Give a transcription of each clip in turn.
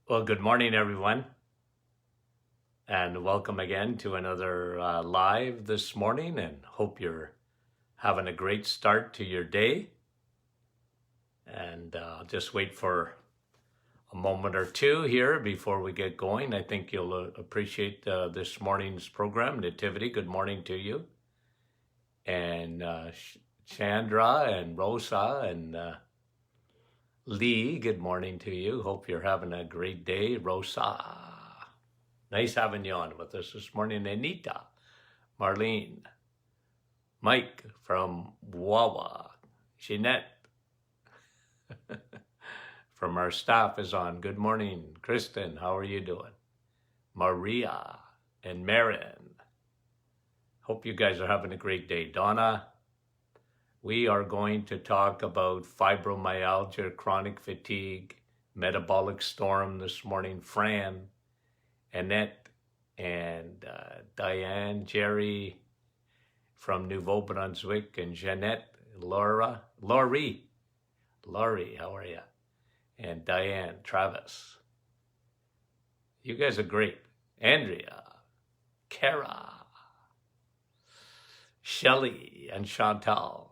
Well, good morning, everyone, and welcome again to another live this morning. And hope you're having a great start to your day. And I'll just wait for a moment or two here before we get going. I think you'll appreciate this morning's program. Nativity, good morning to you. And Chandra and Rosa and Lee, good morning to you. Hope you're having a great day. Rosa, nice having you on with us this morning. Anita, Marlene, Mike from Wawa, Jeanette from our staff is on. Good morning. Kristen, how are you doing? Maria and Marin. Hope you guys are having a great day. Donna, we are going to talk about fibromyalgia, chronic fatigue, metabolic storm this morning. Fran, Annette, and Diane, Jerry from Nouveau Brunswick, and Jeanette, Laurie, how are you? And Diane, Travis. You guys are great. Andrea, Kara, Shelley, and Chantal,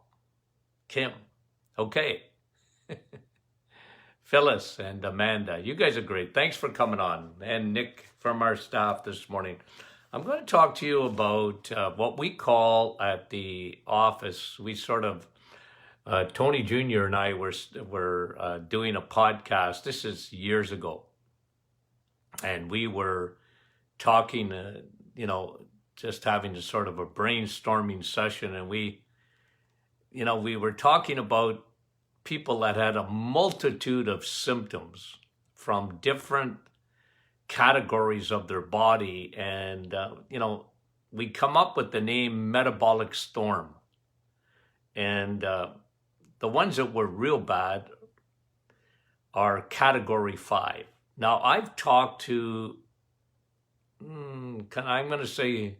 Kim. Okay. Phyllis and Amanda, you guys are great. Thanks for coming on. And Nick from our staff this morning. I'm going to talk to you about what we call at the office. We sort of, Tony Jr. and I were doing a podcast. This is years ago. And we were talking, just having a sort of a brainstorming session. And we were talking about people that had a multitude of symptoms from different categories of their body. And, we come up with the name metabolic storm. And the ones that were real bad are category 5. Now, I've talked to, I'm going to say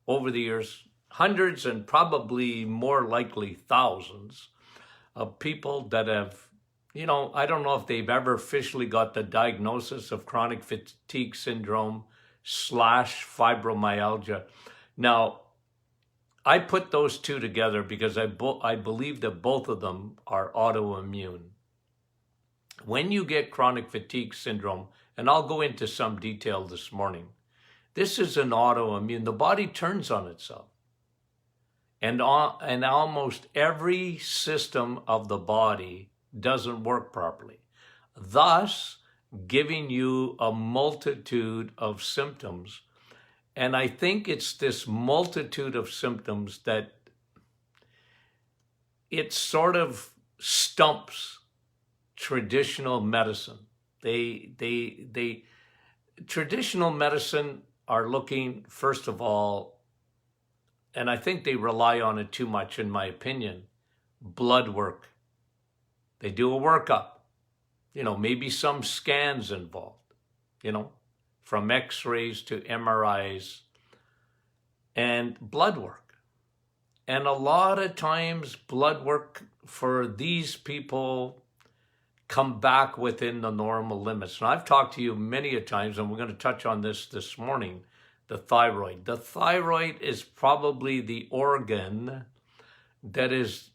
over the years, hundreds and probably more likely thousands of people that have, I don't know if they've ever officially got the diagnosis of chronic fatigue syndrome / fibromyalgia. Now, I put those two together because I believe that both of them are autoimmune. When you get chronic fatigue syndrome, and I'll go into some detail this morning, this is an autoimmune. The body turns on itself. And almost every system of the body doesn't work properly, thus giving you a multitude of symptoms. And I think it's this multitude of symptoms that it sort of stumps traditional medicine. Traditional medicine are looking, first of all, and I think they rely on it too much, in my opinion, blood work. They do a workup, maybe some scans involved, from x-rays to MRIs and blood work. And a lot of times blood work for these people come back within the normal limits. And I've talked to you many a times, and we're going to touch on this morning, the thyroid. The thyroid is probably the organ that is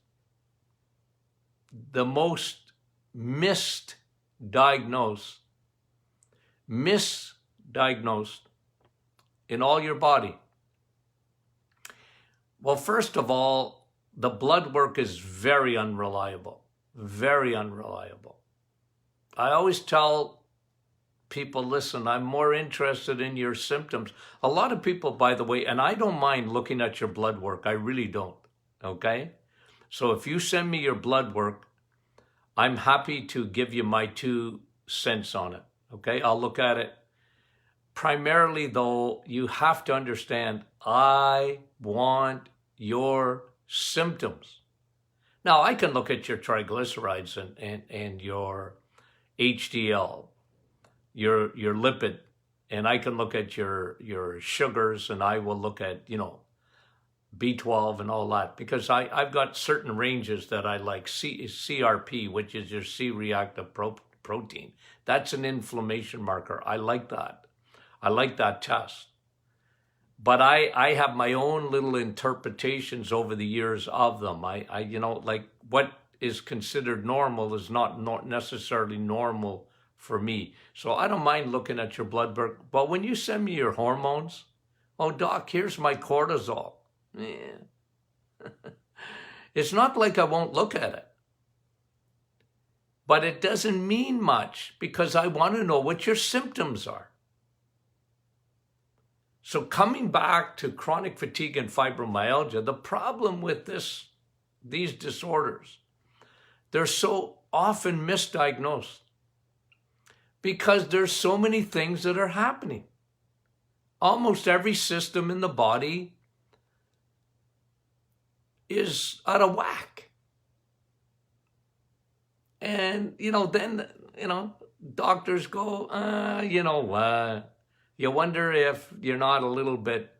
the most misdiagnosed in all your body. Well, first of all, the blood work is very unreliable, very unreliable. I always tell people, listen, I'm more interested in your symptoms. A lot of people, by the way, and I don't mind looking at your blood work. I really don't, okay? So if you send me your blood work, I'm happy to give you my 2 cents on it, okay? I'll look at it. Primarily, though, you have to understand, I want your symptoms. Now, I can look at your triglycerides and your HDL, your lipid, and I can look at your sugars, and I will look at, B12 and all that, because I've got certain ranges that I like. CRP, which is your C-reactive spike protein. That's an inflammation marker. I like that. I like that test. But I have my own little interpretations over the years of them. You know, like what is considered normal is not necessarily normal for me. So I don't mind looking at your blood work. But when you send me your hormones, oh, doc, here's my cortisol. Yeah. It's not like I won't look at it. But it doesn't mean much because I want to know what your symptoms are. So coming back to chronic fatigue and fibromyalgia, the problem with these disorders, they're so often misdiagnosed because there's so many things that are happening. Almost every system in the body is out of whack. And, then, doctors go, you wonder if you're not a little bit,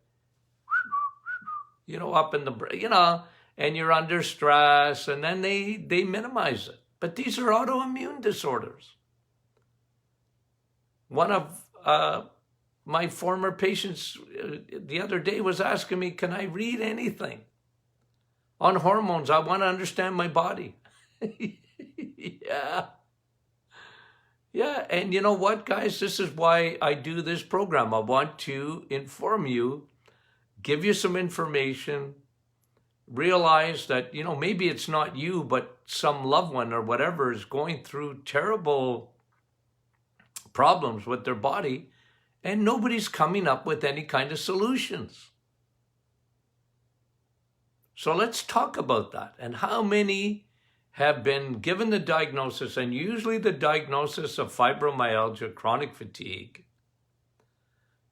up in the, and you're under stress, and then they minimize it. But these are autoimmune disorders. One of my former patients the other day was asking me, can I read anything on hormones? I want to understand my body. Yeah. Yeah, and you know what, guys? This is why I do this program. I want to inform you, give you some information, realize that, maybe it's not you, but some loved one or whatever is going through terrible problems with their body, and nobody's coming up with any kind of solutions. So let's talk about that and how many have been given the diagnosis, and usually the diagnosis of fibromyalgia, chronic fatigue,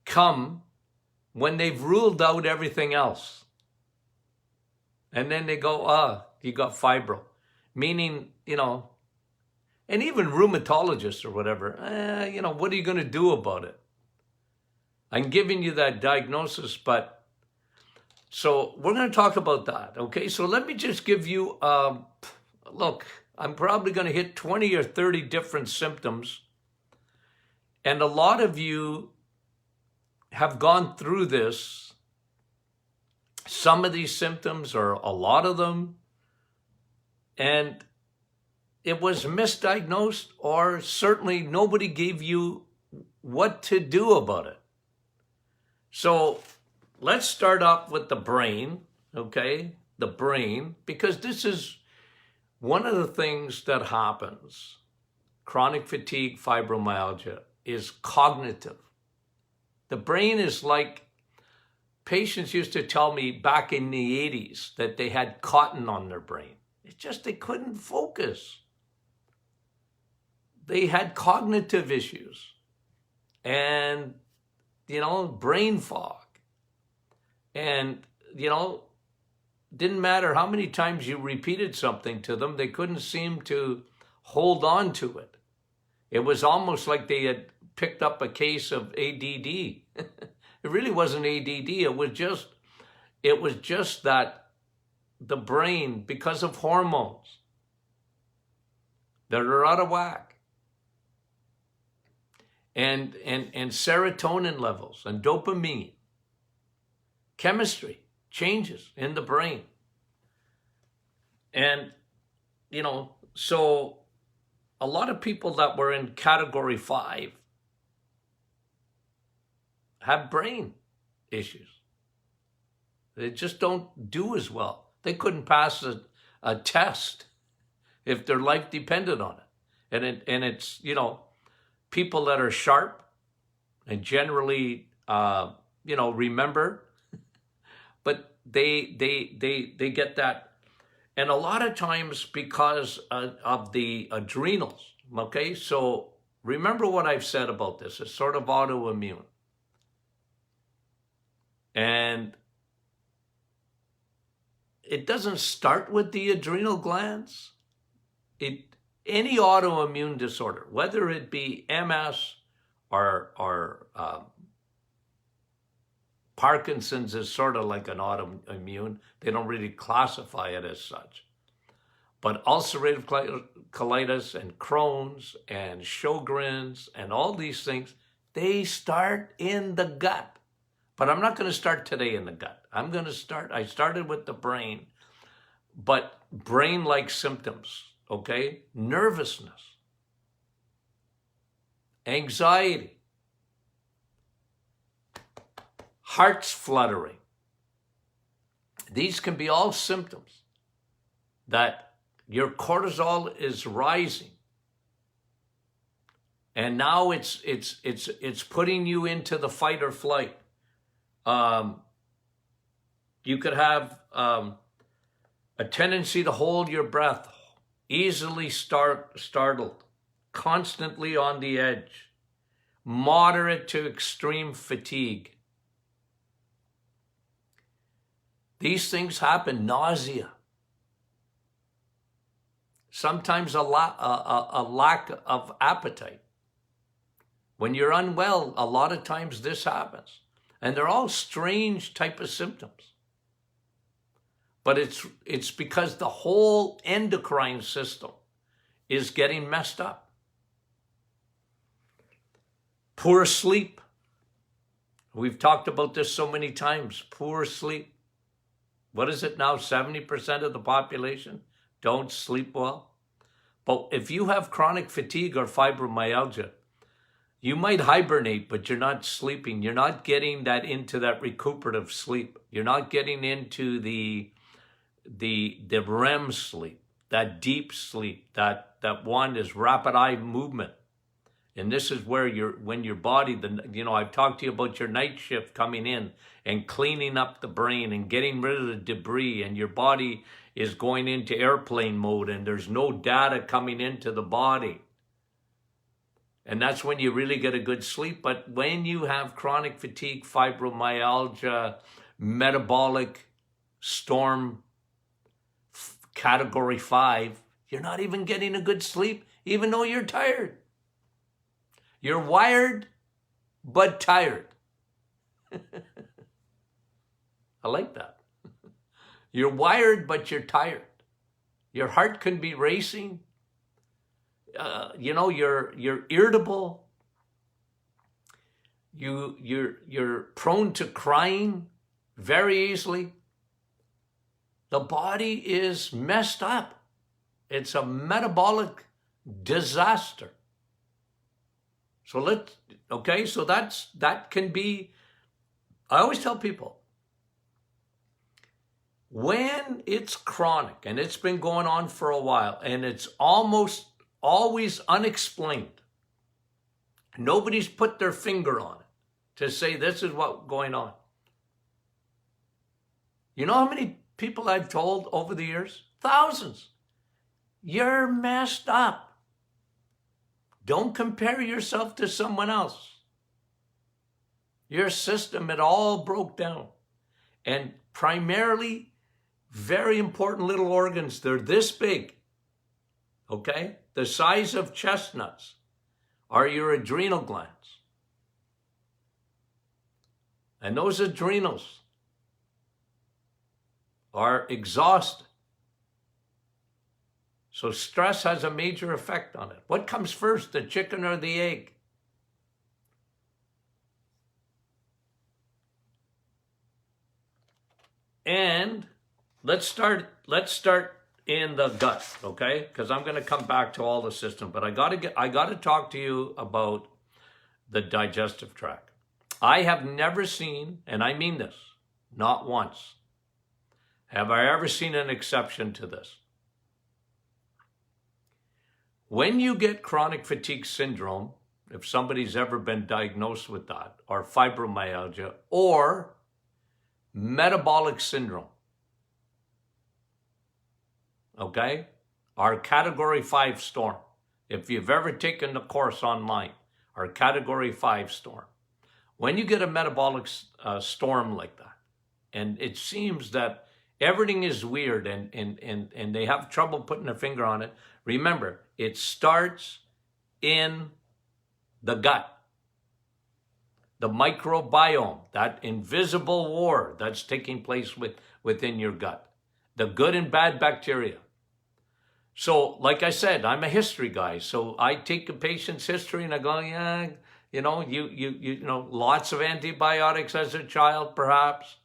come when they've ruled out everything else. And then they go, you got fibro. Meaning, and even rheumatologists or whatever, what are you going to do about it? I'm giving you that diagnosis, but so we're going to talk about that, okay? So let me just give you, look, I'm probably going to hit 20 or 30 different symptoms. And a lot of you have gone through this. Some of these symptoms, or a lot of them, and it was misdiagnosed, or certainly nobody gave you what to do about it. So let's start off with the brain, okay? The brain, because this is one of the things that happens, chronic fatigue, fibromyalgia, is cognitive. The brain is like, patients used to tell me back in the 80s that they had cotton on their brain. It's just they couldn't focus. They had cognitive issues and, brain fog. And, didn't matter how many times you repeated something to them, they couldn't seem to hold on to it. It was almost like they had picked up a case of ADD. It really wasn't ADD. It was just that the brain, because of hormones that are out of whack, and serotonin levels and dopamine, chemistry changes in the brain. And, so a lot of people that were in category 5 have brain issues. They just don't do as well. They couldn't pass a test if their life depended on it. And it's, people that are sharp and generally, remember, but they get that. And a lot of times because of the adrenals, okay? So remember what I've said about this. It's sort of autoimmune. And it doesn't start with the adrenal glands. Any autoimmune disorder, whether it be MS or Parkinson's, is sort of like an autoimmune. They don't really classify it as such. But ulcerative colitis and Crohn's and Sjogren's and all these things, they start in the gut. But I'm not going to start today in the gut. I started with the brain, but brain-like symptoms, okay? Nervousness, anxiety, heart's fluttering. These can be all symptoms that your cortisol is rising. And now it's putting you into the fight or flight. You could have a tendency to hold your breath, easily startled, constantly on the edge, moderate to extreme fatigue. These things happen, nausea. Sometimes a lack of appetite. When you're unwell, a lot of times this happens. And they're all strange type of symptoms. But it's because the whole endocrine system is getting messed up. Poor sleep. We've talked about this so many times. Poor sleep. What is it now? 70% of the population don't sleep well. But if you have chronic fatigue or fibromyalgia, you might hibernate, but you're not sleeping. You're not getting that into that recuperative sleep. You're not getting into the REM sleep, that deep sleep, that one is rapid eye movement. And this is where when your body, I've talked to you about your night shift coming in and cleaning up the brain and getting rid of the debris, and your body is going into airplane mode and there's no data coming into the body. And that's when you really get a good sleep. But when you have chronic fatigue, fibromyalgia, metabolic storm, category 5, you're not even getting a good sleep, even though you're tired. You're wired, but tired. I like that. You're wired, but you're tired. Your heart can be racing. You're irritable. You're prone to crying very easily. The body is messed up. It's a metabolic disaster. So that can be, I always tell people, when it's chronic and it's been going on for a while and it's almost always unexplained, nobody's put their finger on it to say this is what's going on. You know how many people I've told over the years? Thousands. You're messed up. Don't compare yourself to someone else. Your system, it all broke down. And primarily, very important little organs, they're this big, okay? The size of chestnuts are your adrenal glands. And those adrenals are exhausted. So stress has a major effect on it. What comes first, the chicken or the egg? And let's start in the gut, okay? Because I'm going to come back to all the system, but I got to talk to you about the digestive tract. I have never seen, and I mean this, not once, have I ever seen an exception to this. When you get chronic fatigue syndrome, if somebody's ever been diagnosed with that, or fibromyalgia, or metabolic syndrome, okay, our category 5 storm, if you've ever taken the course online, our category 5 storm, when you get a metabolic storm like that, and it seems that everything is weird and they have trouble putting their finger on it, remember, it starts in the gut. The microbiome, that invisible war that's taking place within your gut. The good and bad bacteria. So, like I said, I'm a history guy. So I take a patient's history and I go, yeah, you know, lots of antibiotics as a child, perhaps.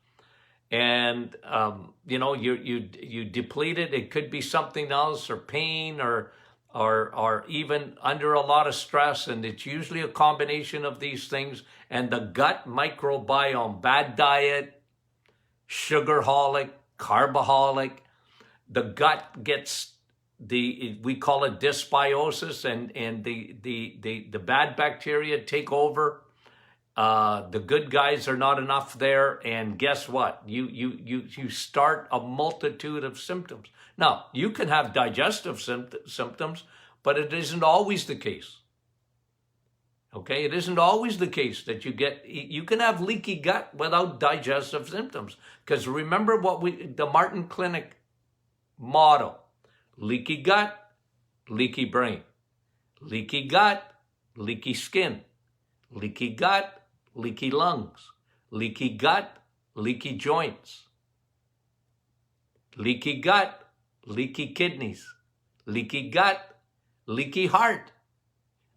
And, you know, you deplete it. It could be something else, or pain, or even under a lot of stress. And it's usually a combination of these things. And the gut microbiome, bad diet, sugarholic, carbaholic, the gut gets we call it dysbiosis, and the bad bacteria take over. The good guys are not enough there, and guess what? You start a multitude of symptoms. Now, you can have digestive symptoms, but it isn't always the case. Okay, it isn't always the case that you can have leaky gut without digestive symptoms. Because remember the Martin Clinic motto: leaky gut, leaky brain. Leaky gut, leaky skin. Leaky gut, leaky lungs. Leaky gut, leaky joints. Leaky gut, leaky kidneys. Leaky gut, leaky heart.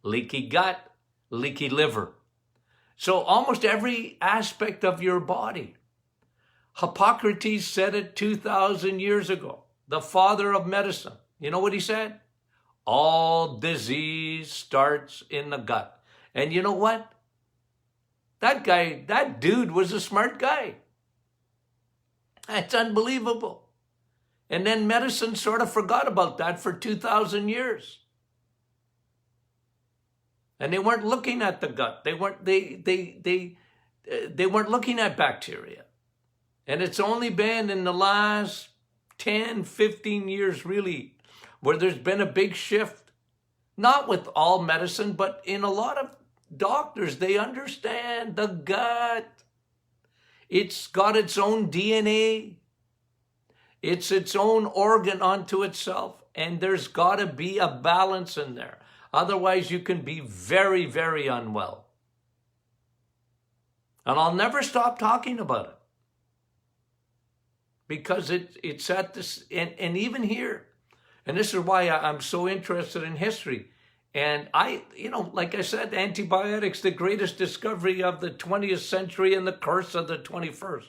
Leaky gut, leaky liver. So almost every aspect of your body. Hippocrates said it 2,000 years ago. The father of medicine. You know what he said? All disease starts in the gut. And you know what? That dude was a smart guy. That's unbelievable. And then medicine sort of forgot about that for 2,000 years. And they weren't looking at the gut. They weren't looking at bacteria. And it's only been in the last 10, 15 years, really, where there's been a big shift. Not with all medicine, but in a lot of doctors, they understand the gut. It's got its own DNA. It's its own organ unto itself. And there's got to be a balance in there. Otherwise, you can be very, very unwell. And I'll never stop talking about it. Because it's at this, and even here, and this is why I'm so interested in history. And like I said, antibiotics, the greatest discovery of the 20th century and the curse of the 21st.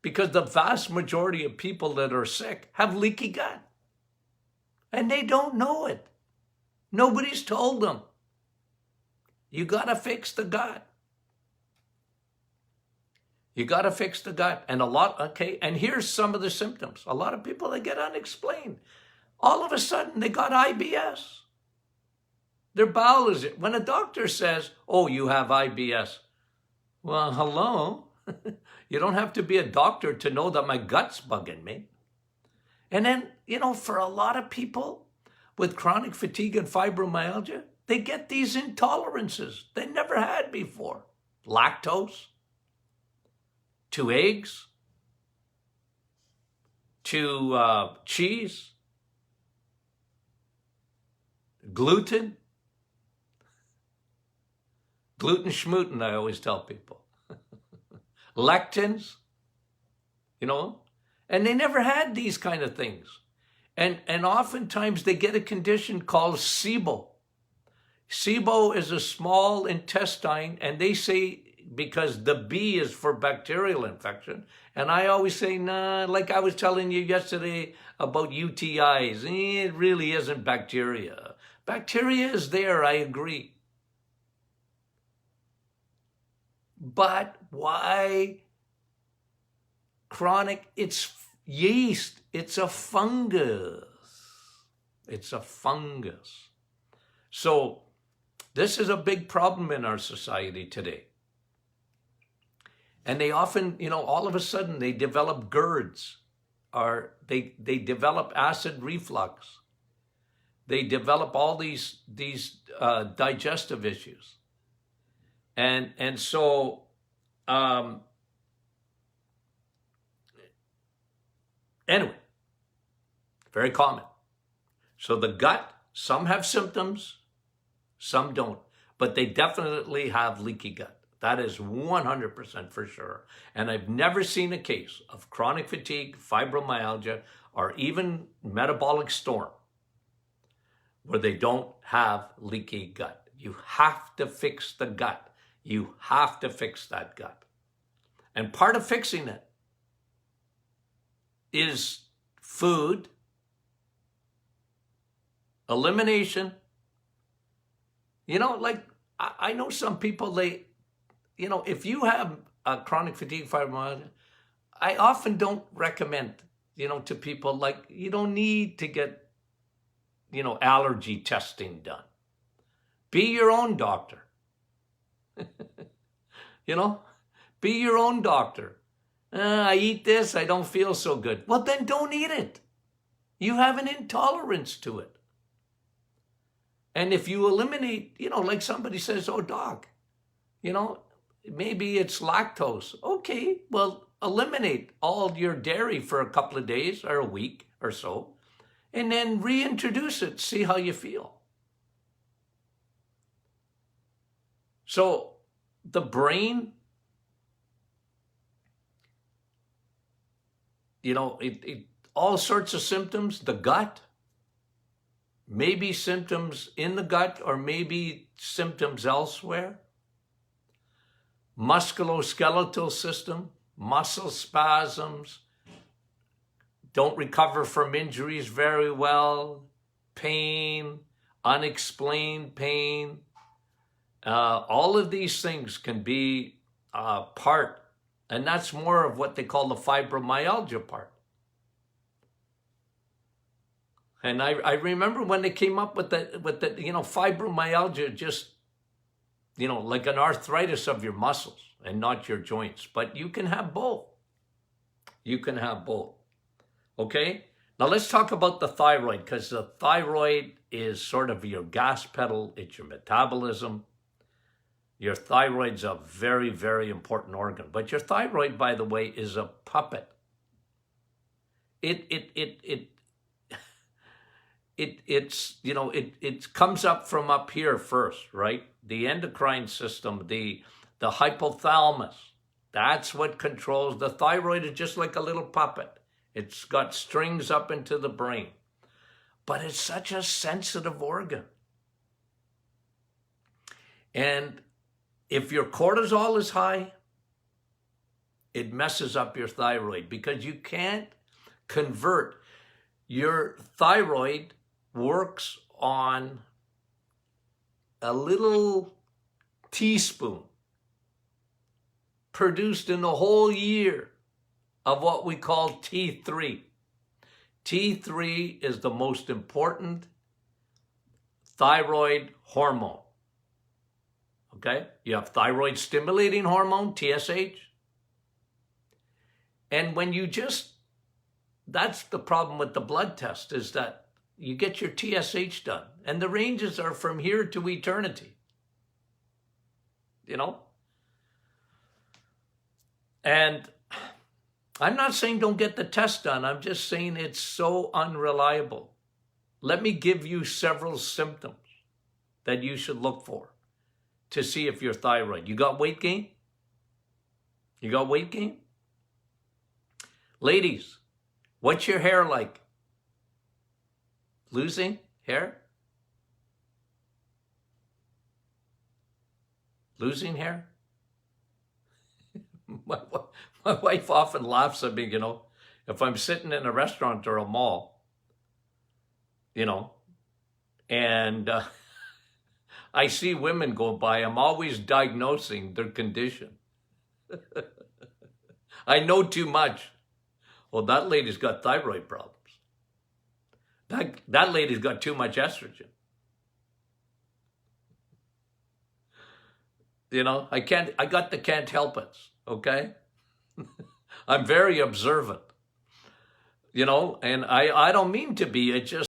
Because the vast majority of people that are sick have leaky gut. And they don't know it. Nobody's told them. You got to fix the gut. You got to fix the gut. And and here's some of the symptoms. A lot of people, they get unexplained. All of a sudden, they got IBS. Their bowel is it. When a doctor says, oh, you have IBS. Well, hello. You don't have to be a doctor to know that my gut's bugging me. And then, for a lot of people with chronic fatigue and fibromyalgia, they get these intolerances they never had before. Lactose, to eggs, to cheese, gluten. Gluten schmuten, I always tell people. Lectins, and they never had these kind of things. And oftentimes they get a condition called SIBO. SIBO is a small intestine, and they say, because the B is for bacterial infection. And I always say, nah, like I was telling you yesterday about UTIs, it really isn't bacteria. Bacteria is there, I agree. But why chronic? It's yeast. It's a fungus. It's a fungus. So this is a big problem in our society today. And they often, all of a sudden they develop GERDs, or they develop acid reflux. They develop all these digestive issues. And so, anyway, very common. So the gut, some have symptoms, some don't, but they definitely have leaky gut. That is 100% for sure. And I've never seen a case of chronic fatigue, fibromyalgia, or even metabolic storm where they don't have leaky gut. You have to fix the gut. You have to fix that gut. And part of fixing it is food, elimination. You know, like I know some people, if you have a chronic fatigue fibromyalgia, I often don't recommend, to people, like, you don't need to get, allergy testing done. Be your own doctor. Be your own doctor. I eat this, I don't feel so good. Well, then don't eat it. You have an intolerance to it. And if you eliminate, like somebody says, oh, doc, maybe it's lactose. Okay, well, eliminate all your dairy for a couple of days or a week or so, and then reintroduce it, see how you feel. So the brain, all sorts of symptoms, the gut, maybe symptoms in the gut or maybe symptoms elsewhere. Musculoskeletal system, muscle spasms, don't recover from injuries very well, pain, unexplained pain. All of these things can be part, and that's more of what they call the fibromyalgia part. And I remember when they came up with the fibromyalgia, just, like an arthritis of your muscles and not your joints. But you can have both. You can have both. Okay? Now let's talk about the thyroid, because the thyroid is sort of your gas pedal. It's your metabolism. Your thyroid's a very, very important organ. But your thyroid, by the way, is a puppet. It comes up from up here first, right? The endocrine system, the hypothalamus, that's what controls. The thyroid is just like a little puppet. It's got strings up into the brain. But it's such a sensitive organ. And if your cortisol is high, it messes up your thyroid, because you can't convert. Your thyroid works on a little teaspoon produced in the whole year of what we call T3. T3 is the most important thyroid hormone. Okay? You have thyroid stimulating hormone, TSH. And when you that's the problem with the blood test, is that you get your TSH done, and the ranges are from here to eternity. And I'm not saying don't get the test done. I'm just saying it's so unreliable. Let me give you several symptoms that you should look for to see if you're thyroid. You got weight gain? You got weight gain? Ladies, what's your hair like? Losing hair? Losing hair? My wife often laughs at me, if I'm sitting in a restaurant or a mall, and I see women go by, I'm always diagnosing their condition. I know too much. Well, that lady's got thyroid problems. That lady's got too much estrogen. I can't help it, okay? I'm very observant, and I don't mean to be, it just